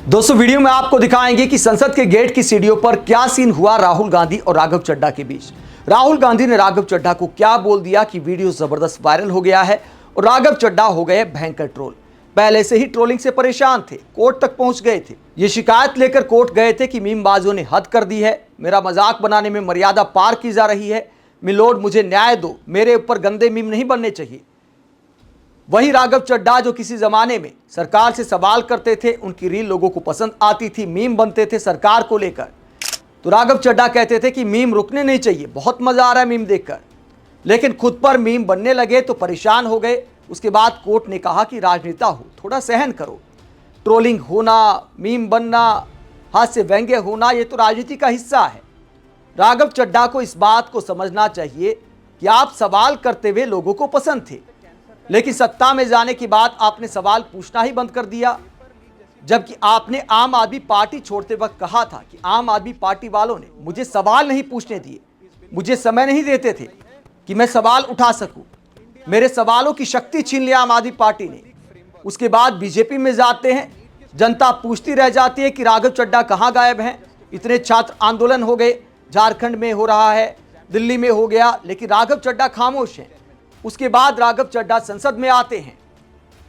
दोस्तों वीडियो में आपको दिखाएंगे कि संसद के गेट की सीढ़ियों पर क्या सीन हुआ राहुल गांधी और राघव चड्ढा के बीच। राहुल गांधी ने राघव चड्ढा को क्या बोल दिया कि वीडियो जबरदस्त वायरल हो गया है और राघव चड्ढा हो गए भयंकर ट्रोल। पहले से ही ट्रोलिंग से परेशान थे, कोर्ट तक पहुंच गए थे। ये शिकायत लेकर कोर्ट गए थे कि मीमबाजों ने हद कर दी है, मेरा मजाक बनाने में मर्यादा पार की जा रही है, मिलोड मुझे न्याय दो, मेरे ऊपर गंदे मीम नहीं बनने चाहिए। वहीं राघव चड्ढा जो किसी जमाने में सरकार से सवाल करते थे, उनकी रील लोगों को पसंद आती थी, मीम बनते थे सरकार को लेकर, तो राघव चड्ढा कहते थे कि मीम रुकने नहीं चाहिए, बहुत मजा आ रहा है मीम देखकर। लेकिन खुद पर मीम बनने लगे तो परेशान हो गए। उसके बाद कोर्ट ने कहा कि राजनेता हो, थोड़ा सहन करो, ट्रोलिंग होना, मीम बनना, हास्य व्यंग्य होना, ये तो राजनीति का हिस्सा है। राघव चड्ढा को इस बात को समझना चाहिए कि आप सवाल करते हुए लोगों को पसंद थे, लेकिन सत्ता में जाने के बाद आपने सवाल पूछना ही बंद कर दिया। जबकि आपने आम आदमी पार्टी छोड़ते वक्त कहा था कि आम आदमी पार्टी वालों ने मुझे सवाल नहीं पूछने दिए, मुझे समय नहीं देते थे कि मैं सवाल उठा सकूं, मेरे सवालों की शक्ति छीन लिया आम आदमी पार्टी ने। उसके बाद बीजेपी में जाते हैं, जनता पूछती रह जाती है कि राघव चड्ढा कहाँ गायब हैं। इतने छात्र आंदोलन हो गए, झारखंड में हो रहा है, दिल्ली में हो गया, लेकिन राघव चड्ढा खामोश हैं। उसके बाद राघव चड्ढा संसद में आते हैं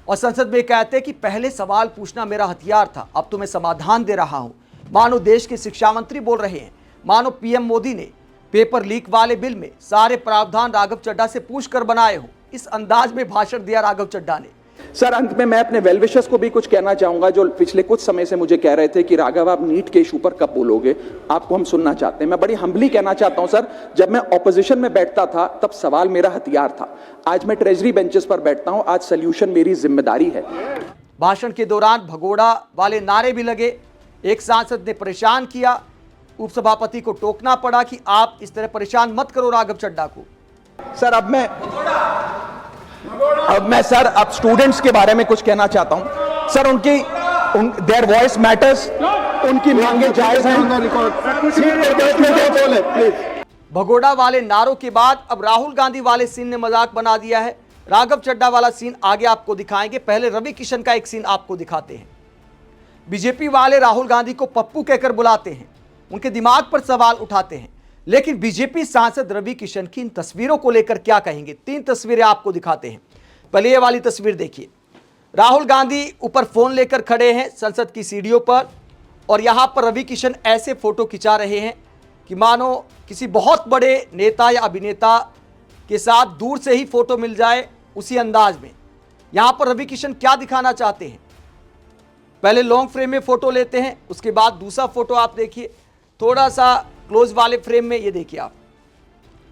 और संसद में कहते हैं कि पहले सवाल पूछना मेरा हथियार था, अब तो मैं समाधान दे रहा हूं। मानो देश के शिक्षा मंत्री बोल रहे हैं, मानो पीएम मोदी ने पेपर लीक वाले बिल में सारे प्रावधान राघव चड्ढा से पूछकर बनाए हो। इस अंदाज में भाषण दिया राघव चड्ढा ने। सर, अंत में मैं अपने वेलविशर्स को भी कुछ कहना चाहूंगा जो पिछले कुछ समय से मुझे कह रहे थे कि राघव आप नीट के इशू पर कब बोलोगे, आपको हम सुनना चाहते हैं। मैं बड़ी हम्बली कहना चाहता हूं सर, जब मैं ऑपोजिशन में बैठता था तब सवाल मेरा हथियार था, आज मैं ट्रेजरी बेंचेस पर बैठता हूं, आज सोल्यूशन मेरी जिम्मेदारी है। भाषण के दौरान भगोड़ा वाले नारे भी लगे, एक सांसद ने परेशान किया, उपसभापति को टोकना पड़ा कि आप इस तरह परेशान मत करो राघव चड्ढा को। सर अब मैं स्टूडेंट्स के बारे में कुछ कहना चाहता हूं। सर देयर वॉइस मैटर्स, उनकी मांगे जायज हैं। भगोड़ा वाले नारों के बाद अब राहुल गांधी वाले सीन ने मजाक बना दिया है। राघव चड्ढा वाला सीन आगे आपको दिखाएंगे, पहले रवि किशन का एक सीन आपको दिखाते हैं। बीजेपी वाले राहुल गांधी को पप्पू कहकर बुलाते हैं, उनके दिमाग पर सवाल उठाते हैं, लेकिन बीजेपी सांसद रवि किशन की इन तस्वीरों को लेकर क्या कहेंगे। 3 तस्वीरें आपको दिखाते हैं। पहले ये वाली तस्वीर देखिए, राहुल गांधी ऊपर फोन लेकर खड़े हैं संसद की सीढ़ियों पर और यहां पर रवि किशन ऐसे फोटो खिंचा रहे हैं कि मानो किसी बहुत बड़े नेता या अभिनेता के साथ दूर से ही फोटो मिल जाए, उसी अंदाज में। यहां पर रवि किशन क्या दिखाना चाहते हैं, पहले लॉन्ग फ्रेम में फोटो लेते हैं, उसके बाद दूसरा फोटो आप देखिए थोड़ा सा क्लोज वाले फ्रेम में। ये देखिए आप,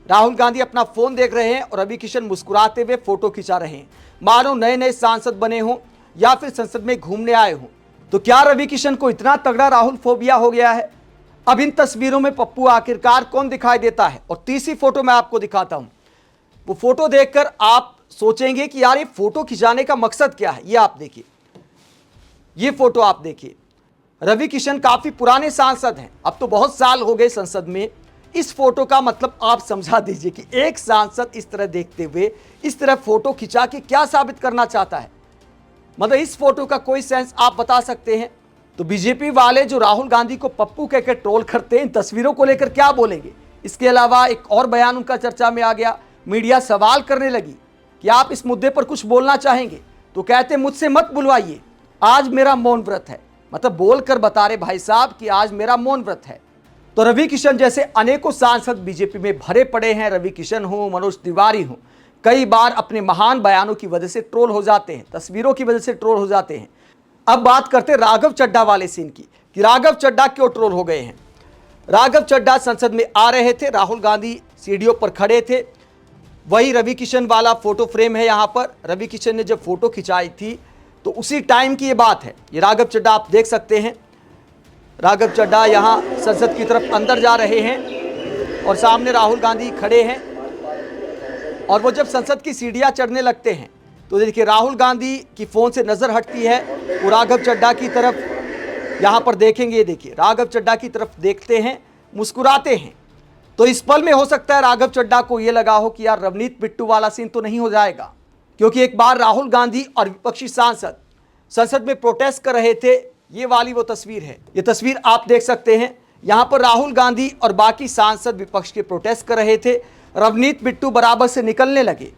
राहुल गांधी अपना फोन देख रहे हैं और रवि किशन मुस्कुराते हुए फोटो खिंचा रहे हैं, मानो नए नए सांसद बने हों या फिर संसद में घूमने आए हों। तो क्या रवि किशन को इतना तगड़ा राहुल फोबिया हो गया है? अब इन तस्वीरों में पप्पू आखिरकार कौन दिखाई देता है? और तीसरी फोटो मैं आपको दिखाता हूं, वो फोटो देखकर आप सोचेंगे कि यार ये फोटो खिंचाने का मकसद क्या है। ये आप देखिए, ये फोटो आप देखिए, रवि किशन काफी पुराने सांसद हैं, अब तो बहुत साल हो गए संसद में। इस फोटो का मतलब आप समझा दीजिए कि एक सांसद इस तरह देखते हुए इस तरह फोटो खिंचा के क्या साबित करना चाहता है। मतलब इस फोटो का कोई सेंस आप बता सकते हैं? तो बीजेपी वाले जो राहुल गांधी को पप्पू कहकर ट्रोल करते हैं, इन तस्वीरों को लेकर क्या बोलेंगे? इसके अलावा एक और बयान उनका चर्चा में आ गया, मीडिया सवाल करने लगी कि आप इस मुद्दे पर कुछ बोलना चाहेंगे, तो कहते मुझसे मत बुलवाइए, आज मेरा मौन व्रत है। मतलब बोलकर बता रहे भाई साहब कि आज मेरा मौन व्रत है। तो रवि किशन जैसे अनेकों सांसद बीजेपी में भरे पड़े हैं, रवि किशन हो, मनोज तिवारी हो, कई बार अपने महान बयानों की वजह से ट्रोल हो जाते हैं, तस्वीरों की वजह से ट्रोल हो जाते हैं। अब बात करते हैं राघव चड्ढा वाले सीन की कि राघव चड्ढा क्यों ट्रोल हो गए हैं। राघव चड्ढा संसद में आ रहे थे, राहुल गांधी सीढ़ियों पर खड़े थे, वही रवि किशन वाला फोटो फ्रेम है। यहां पर रवि किशन ने जब फोटो खिंचाई थी तो उसी टाइम की ये बात है। ये राघव चड्ढा आप देख सकते हैं, राघव चड्ढा यहाँ संसद की तरफ अंदर जा रहे हैं और सामने राहुल गांधी खड़े हैं। और वो जब संसद की सीढ़ियाँ चढ़ने लगते हैं तो देखिए राहुल गांधी की फ़ोन से नज़र हटती है, वो राघव चड्ढा की तरफ यहाँ पर देखेंगे। ये देखिए राघव चड्ढा की तरफ देखते हैं, मुस्कुराते हैं। तो इस पल में हो सकता है राघव चड्ढा को ये लगा हो कि यार रवनीत बिट्टू वाला सीन तो नहीं हो जाएगा, क्योंकि एक बार राहुल गांधी और विपक्षी सांसद संसद में प्रोटेस्ट कर रहे थे ये वाली वो तस्वीर है। ये तस्वीर आप देख सकते हैं। यहाँ पर राहुल गांधी और बाकी सांसद विपक्ष के प्रोटेस्ट कर रहे थे। रवनीत बिट्टू बराबर से निकलने लगे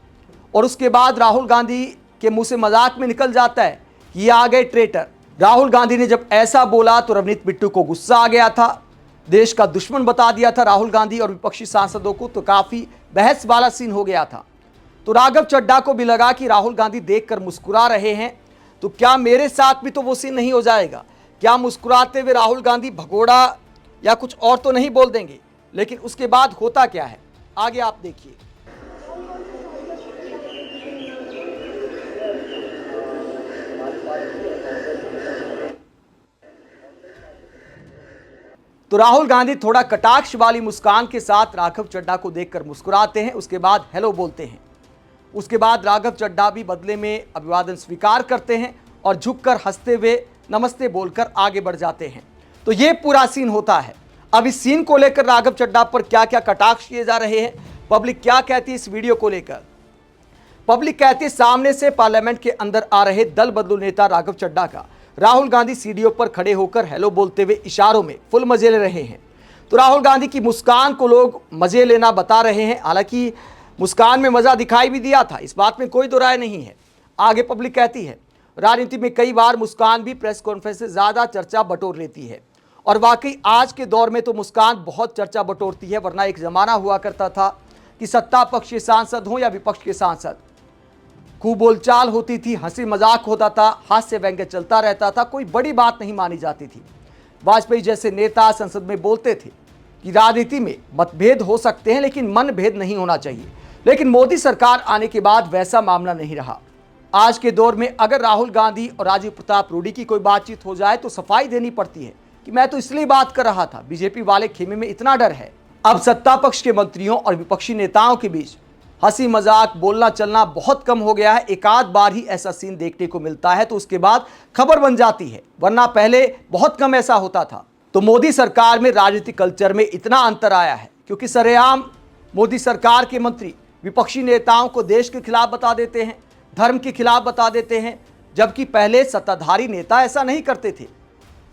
और उसके बाद राहुल गांधी के मुंह से मजाक में निकल जाता है कि ये आ गए ट्रेटर। राहुल गांधी ने जब ऐसा बोला तो रवनीत बिट्टू को गुस्सा आ गया था, देश का दुश्मन बता दिया था राहुल गांधी और विपक्षी सांसदों को, तो काफी बहस वाला सीन हो गया था। तो राघव चड्ढा को भी लगा कि राहुल गांधी देखकर मुस्कुरा रहे हैं, तो क्या मेरे साथ भी तो वो सीन नहीं हो जाएगा? क्या मुस्कुराते हुए राहुल गांधी भगोड़ा या कुछ और तो नहीं बोल देंगे? लेकिन उसके बाद होता क्या है, आगे आप देखिए। तो राहुल गांधी थोड़ा कटाक्ष वाली मुस्कान के साथ राघव चड्ढा को देखकर मुस्कुराते हैं, उसके बाद हेलो बोलते हैं। उसके बाद राघव चड्ढा भी बदले में अभिवादन स्वीकार करते हैं और झुककर हंसते हुए नमस्ते बोलकर आगे बढ़ जाते हैं। तो ये पूरा सीन होता है। अब इस सीन को लेकर राघव चड्ढा पर क्या क्या कटाक्ष किए जा रहे हैं, पब्लिक क्या कहती है इस वीडियो को लेकर? पब्लिक कहती है सामने से पार्लियामेंट के अंदर आ रहे दल बदलू नेता राघव चड्ढा का राहुल गांधी सीढ़ियों पर खड़े होकर हेलो बोलते हुए इशारों में फुल मजे ले रहे हैं। तो राहुल गांधी की मुस्कान को लोग मजे लेना बता रहे हैं। हालांकि मुस्कान में मजा दिखाई भी दिया था, इस बात में कोई दो राय नहीं है। आगे पब्लिक कहती है राजनीति में कई बार मुस्कान भी प्रेस कॉन्फ्रेंस से ज्यादा चर्चा बटोर लेती है, और वाकई आज के दौर में तो मुस्कान बहुत चर्चा बटोरती है। वरना एक जमाना हुआ करता था कि सत्ता पक्ष के सांसद हों या विपक्ष के सांसद, खूब बोलचाल होती थी, हंसी मजाक होता था, हास्य व्यंग्य चलता रहता था, कोई बड़ी बात नहीं मानी जाती थी। वाजपेयी जैसे नेता संसद में बोलते थे कि राजनीति में मतभेद हो सकते हैं लेकिन मनभेद नहीं होना चाहिए। लेकिन मोदी सरकार आने के बाद वैसा मामला नहीं रहा। आज के दौर में अगर राहुल गांधी और राजीव प्रताप रूडी की कोई बातचीत हो जाए तो सफाई देनी पड़ती है कि मैं तो इसलिए बात कर रहा था, बीजेपी वाले खेमे में इतना डर है। अब सत्ता पक्ष के मंत्रियों और विपक्षी नेताओं के बीच हंसी मजाक बोलना चलना बहुत कम हो गया है। एक आध बार ही ऐसा सीन देखने को मिलता है तो उसके बाद खबर बन जाती है, वरना पहले बहुत कम ऐसा होता था। तो मोदी सरकार में राजनीतिक कल्चर में इतना अंतर आया है क्योंकि सरेआम मोदी सरकार के मंत्री विपक्षी नेताओं को देश के खिलाफ बता देते हैं, धर्म के खिलाफ बता देते हैं, जबकि पहले सत्ताधारी नेता ऐसा नहीं करते थे।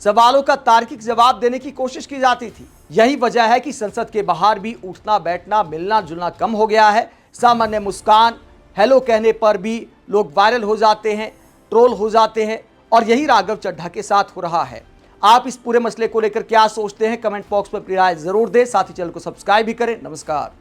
सवालों का तार्किक जवाब देने की कोशिश की जाती थी। यही वजह है कि संसद के बाहर भी उठना बैठना मिलना जुलना कम हो गया है। सामान्य मुस्कान हेलो कहने पर भी लोग वायरल हो जाते हैं, ट्रोल हो जाते हैं, और यही राघव चड्ढा के साथ हो रहा है। आप इस पूरे मसले को लेकर क्या सोचते हैं? कमेंट बॉक्स में अपनी राय जरूर दें, साथ ही चैनल को सब्सक्राइब भी करें। नमस्कार।